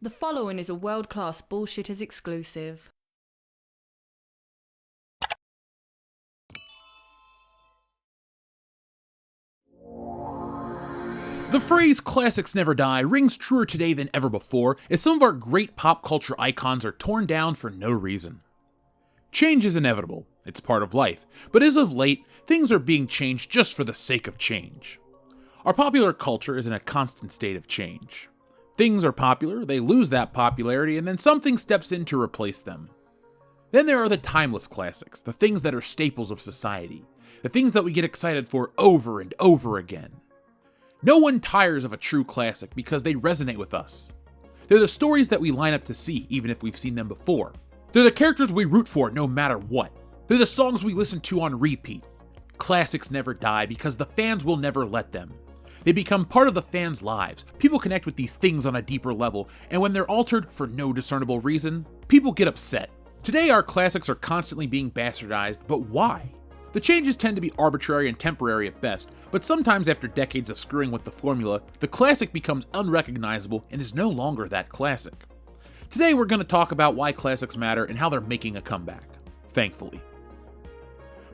The following is a world-class Bullshitters exclusive. The phrase "classics never die" rings truer today than ever before, as some of our great pop culture icons are torn down for no reason. Change is inevitable, it's part of life, but as of late, things are being changed just for the sake of change. Our popular culture is in a constant state of change. Things are popular, they lose that popularity, and then something steps in to replace them. Then there are the timeless classics, the things that are staples of society, the things that we get excited for over and over again. No one tires of a true classic because they resonate with us. They're the stories that we line up to see, even if we've seen them before. They're the characters we root for no matter what. They're the songs we listen to on repeat. Classics never die because the fans will never let them. They become part of the fans' lives. People connect with these things on a deeper level, and when they're altered for no discernible reason, people get upset. Today our classics are constantly being bastardized, but why? The changes tend to be arbitrary and temporary at best, but sometimes after decades of screwing with the formula, the classic becomes unrecognizable and is no longer that classic. Today we're going to talk about why classics matter and how they're making a comeback. Thankfully.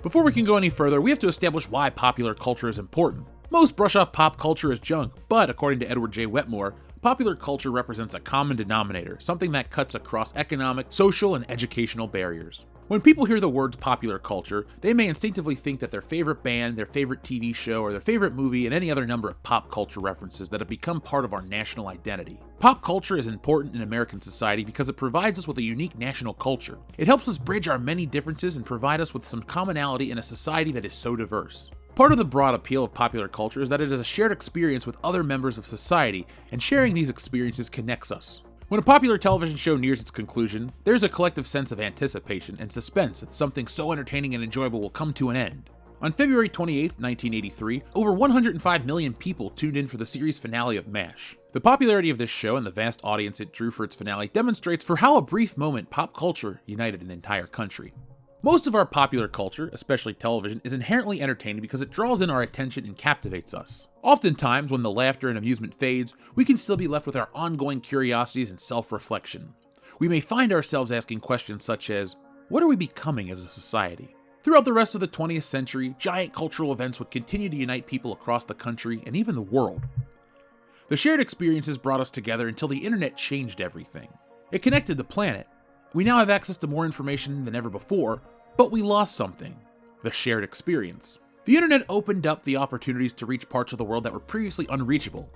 Before we can go any further, we have to establish why popular culture is important. Most brush off pop culture as junk, but according to Edward J. Wetmore, popular culture represents a common denominator, something that cuts across economic, social, and educational barriers. When people hear the words popular culture, they may instinctively think that their favorite band, their favorite TV show, or their favorite movie, and any other number of pop culture references that have become part of our national identity. Pop culture is important in American society because it provides us with a unique national culture. It helps us bridge our many differences and provide us with some commonality in a society that is so diverse. Part of the broad appeal of popular culture is that it is a shared experience with other members of society, and sharing these experiences connects us. When a popular television show nears its conclusion, there's a collective sense of anticipation and suspense that something so entertaining and enjoyable will come to an end. On February 28, 1983, over 105 million people tuned in for the series finale of MASH. The popularity of this show and the vast audience it drew for its finale demonstrates for how a brief moment pop culture united an entire country. Most of our popular culture, especially television, is inherently entertaining because it draws in our attention and captivates us. Oftentimes, when the laughter and amusement fades, we can still be left with our ongoing curiosities and self-reflection. We may find ourselves asking questions such as, what are we becoming as a society? Throughout the rest of the 20th century, giant cultural events would continue to unite people across the country and even the world. The shared experiences brought us together until the internet changed everything. It connected the planet. We now have access to more information than ever before, but we lost something: the shared experience. The internet opened up the opportunities to reach parts of the world that were previously unreachable.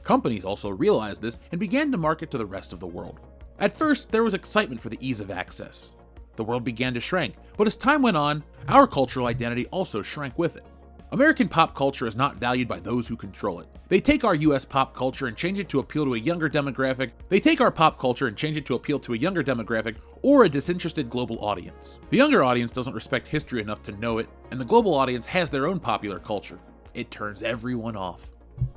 Companies also realized this and began to market to the rest of the world. At first, there was excitement for the ease of access. The world began to shrink, but as time went on, our cultural identity also shrank with it. American pop culture is not valued by those who control it. They take our US pop culture and change it to appeal to a younger demographic. They take our pop culture and change it to appeal to a younger demographic or a disinterested global audience. The younger audience doesn't respect history enough to know it, and the global audience has their own popular culture. It turns everyone off.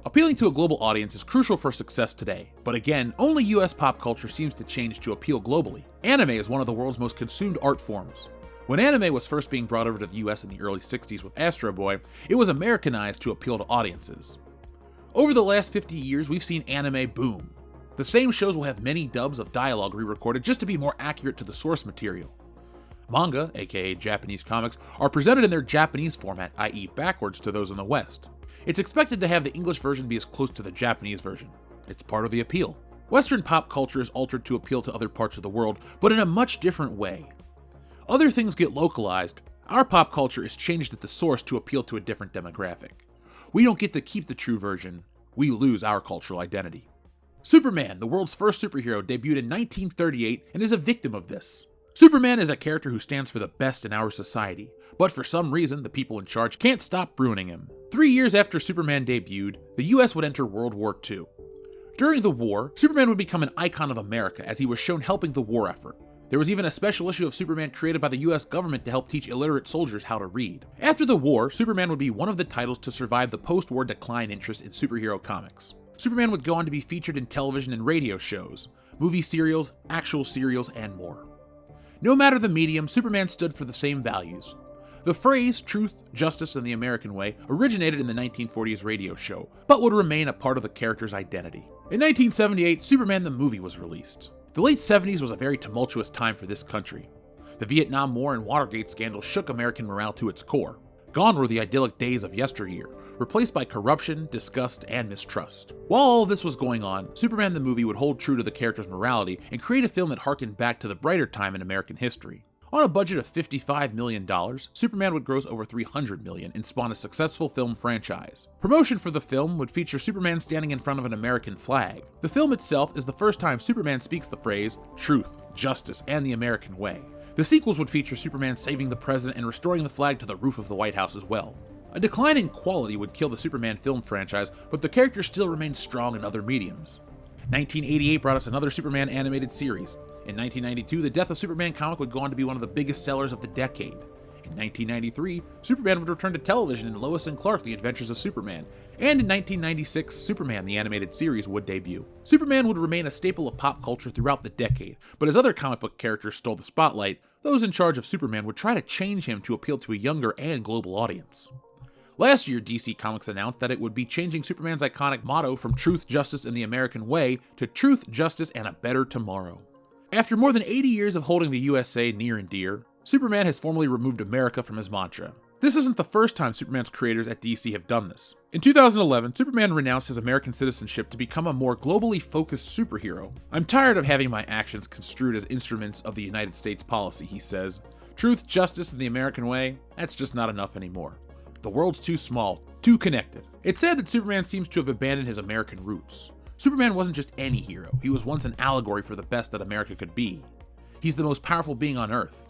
Appealing to a global audience is crucial for success today, but again, only US pop culture seems to change to appeal globally. Anime is one of the world's most consumed art forms. When anime was first being brought over to the US in the early 60s with Astro Boy, it was Americanized to appeal to audiences. Over the last 50 years, we've seen anime boom. The same shows will have many dubs of dialogue re-recorded just to be more accurate to the source material. Manga, aka Japanese comics, are presented in their Japanese format, i.e. backwards to those in the West. It's expected to have the English version be as close to the Japanese version. It's part of the appeal. Western pop culture is altered to appeal to other parts of the world, but in a much different way. Other things get localized. Our pop culture is changed at the source to appeal to a different demographic. We don't get to keep the true version. We lose our cultural identity. Superman, the world's first superhero, debuted in 1938 and is a victim of this. Superman is a character who stands for the best in our society, but for some reason, the people in charge can't stop ruining him. 3 years after Superman debuted, the US would enter World War II. During the war, Superman would become an icon of America as he was shown helping the war effort. There was even a special issue of Superman created by the US government to help teach illiterate soldiers how to read. After the war, Superman would be one of the titles to survive the post-war decline interest in superhero comics. Superman would go on to be featured in television and radio shows, movie serials, actual serials, and more. No matter the medium, Superman stood for the same values. The phrase truth, justice, and the American way originated in the 1940s radio show, but would remain a part of the character's identity. In 1978, Superman the movie was released. The late 70s was a very tumultuous time for this country. The Vietnam War and Watergate scandal shook American morale to its core. Gone were the idyllic days of yesteryear, replaced by corruption, disgust, and mistrust. While all of this was going on, Superman the movie would hold true to the character's morality and create a film that harkened back to the brighter time in American history. On a budget of $55 million, Superman would gross over $300 million and spawn a successful film franchise. Promotion for the film would feature Superman standing in front of an American flag. The film itself is the first time Superman speaks the phrase, "truth, justice, and the American way." The sequels would feature Superman saving the president and restoring the flag to the roof of the White House as well. A decline in quality would kill the Superman film franchise, but the character still remained strong in other mediums. 1988 brought us another Superman animated series. In 1992, the Death of Superman comic would go on to be one of the biggest sellers of the decade. In 1993, Superman would return to television in Lois and Clark: The Adventures of Superman. And in 1996, Superman the Animated Series would debut. Superman would remain a staple of pop culture throughout the decade, but as other comic book characters stole the spotlight, those in charge of Superman would try to change him to appeal to a younger and global audience. Last year, DC Comics announced that it would be changing Superman's iconic motto from Truth, Justice, and the American Way to Truth, Justice, and a Better Tomorrow. After more than 80 years of holding the USA near and dear, Superman has formally removed America from his mantra. This isn't the first time Superman's creators at DC have done this. In 2011, Superman renounced his American citizenship to become a more globally focused superhero. "I'm tired of having my actions construed as instruments of the United States policy," he says. "Truth, justice, and the American way, that's just not enough anymore. The world's too small, too connected." It's said that Superman seems to have abandoned his American roots. Superman wasn't just any hero, he was once an allegory for the best that America could be. He's the most powerful being on Earth,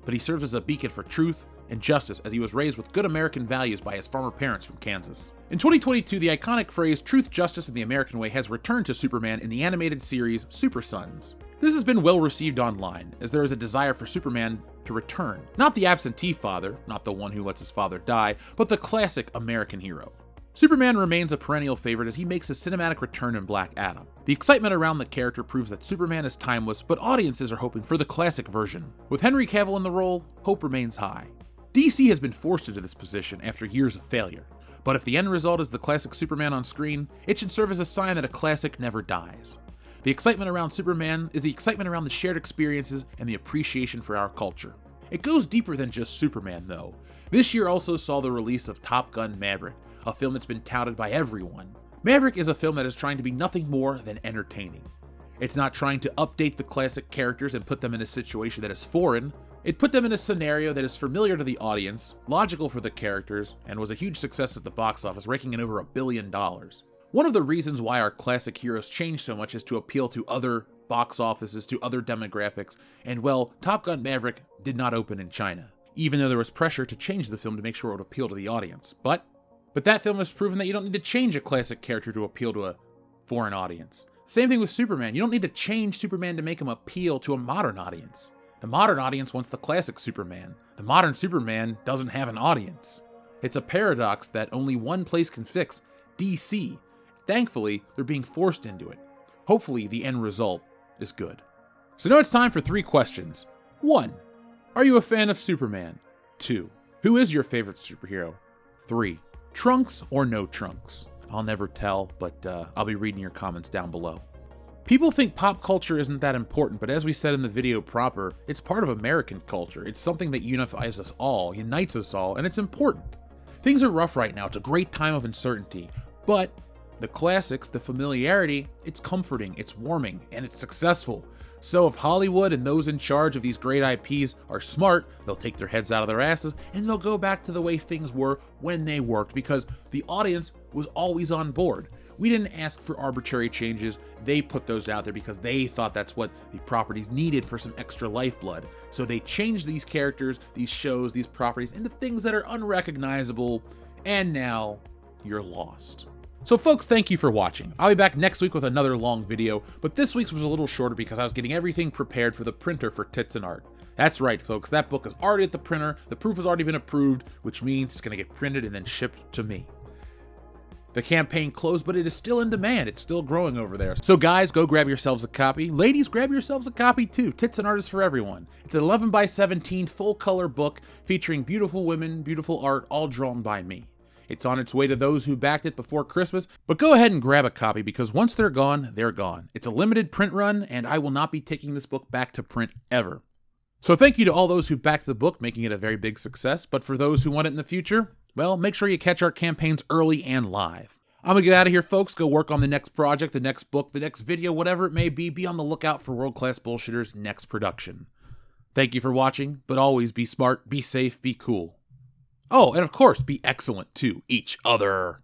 but he serves as a beacon for truth and justice as he was raised with good American values by his farmer parents from Kansas. In 2022, the iconic phrase "Truth, Justice, and the American Way" has returned to Superman in the animated series Super Sons. This has been well received online, as there is a desire for Superman to return. Not the absentee father, not the one who lets his father die, but the classic American hero. Superman remains a perennial favorite as he makes a cinematic return in Black Adam. The excitement around the character proves that Superman is timeless, but audiences are hoping for the classic version. With Henry Cavill in the role, hope remains high. DC has been forced into this position after years of failure, but if the end result is the classic Superman on screen, it should serve as a sign that a classic never dies. The excitement around Superman is the excitement around the shared experiences and the appreciation for our culture. It goes deeper than just Superman, though. This year also saw the release of Top Gun: Maverick, a film that's been touted by everyone. Maverick is a film that is trying to be nothing more than entertaining. It's not trying to update the classic characters and put them in a situation that is foreign. It put them in a scenario that is familiar to the audience, logical for the characters, and was a huge success at the box office, raking in over $1 billion. One of the reasons why our classic heroes change so much is to appeal to other box offices, to other demographics, and well, Top Gun: Maverick did not open in China, even though there was pressure to change the film to make sure it would appeal to the audience. But that film has proven that you don't need to change a classic character to appeal to a foreign audience. Same thing with Superman. You don't need to change Superman to make him appeal to a modern audience. The modern audience wants the classic Superman. The modern Superman doesn't have an audience. It's a paradox that only one place can fix: DC. Thankfully, they're being forced into it. Hopefully, the end result is good. So now it's time for 3 questions. 1. Are you a fan of Superman? 2. Who is your favorite superhero? 3. Trunks or no trunks? I'll never tell, but I'll be reading your comments down below. People think pop culture isn't that important, but as we said in the video proper, it's part of American culture. It's something that unifies us all, unites us all, and it's important. Things are rough right now. It's a great time of uncertainty, but the classics, the familiarity, it's comforting, it's warming, and it's successful. So if Hollywood and those in charge of these great IPs are smart, they'll take their heads out of their asses and they'll go back to the way things were when they worked, because the audience was always on board. We didn't ask for arbitrary changes. They put those out there because they thought that's what the properties needed for some extra lifeblood. So they changed these characters, these shows, these properties into things that are unrecognizable, and now you're lost. So folks, thank you for watching. I'll be back next week with another long video, but this week's was a little shorter because I was getting everything prepared for the printer for Tits and Art. That's right, folks, that book is already at the printer, the proof has already been approved, which means it's going to get printed and then shipped to me. The campaign closed, but it is still in demand. It's still growing over there. So guys, go grab yourselves a copy. Ladies, grab yourselves a copy too. Tits and Art is for everyone. It's an 11x17 full color book featuring beautiful women, beautiful art, all drawn by me. It's on its way to those who backed it before Christmas, but go ahead and grab a copy because once they're gone, they're gone. It's a limited print run, and I will not be taking this book back to print ever. So thank you to all those who backed the book, making it a very big success, but for those who want it in the future, well, make sure you catch our campaigns early and live. I'm gonna get out of here, folks. Go work on the next project, the next book, the next video, whatever it may be. Be on the lookout for World Class Bullshitter's next production. Thank you for watching, but always be smart, be safe, be cool. Oh, and of course, be excellent to each other.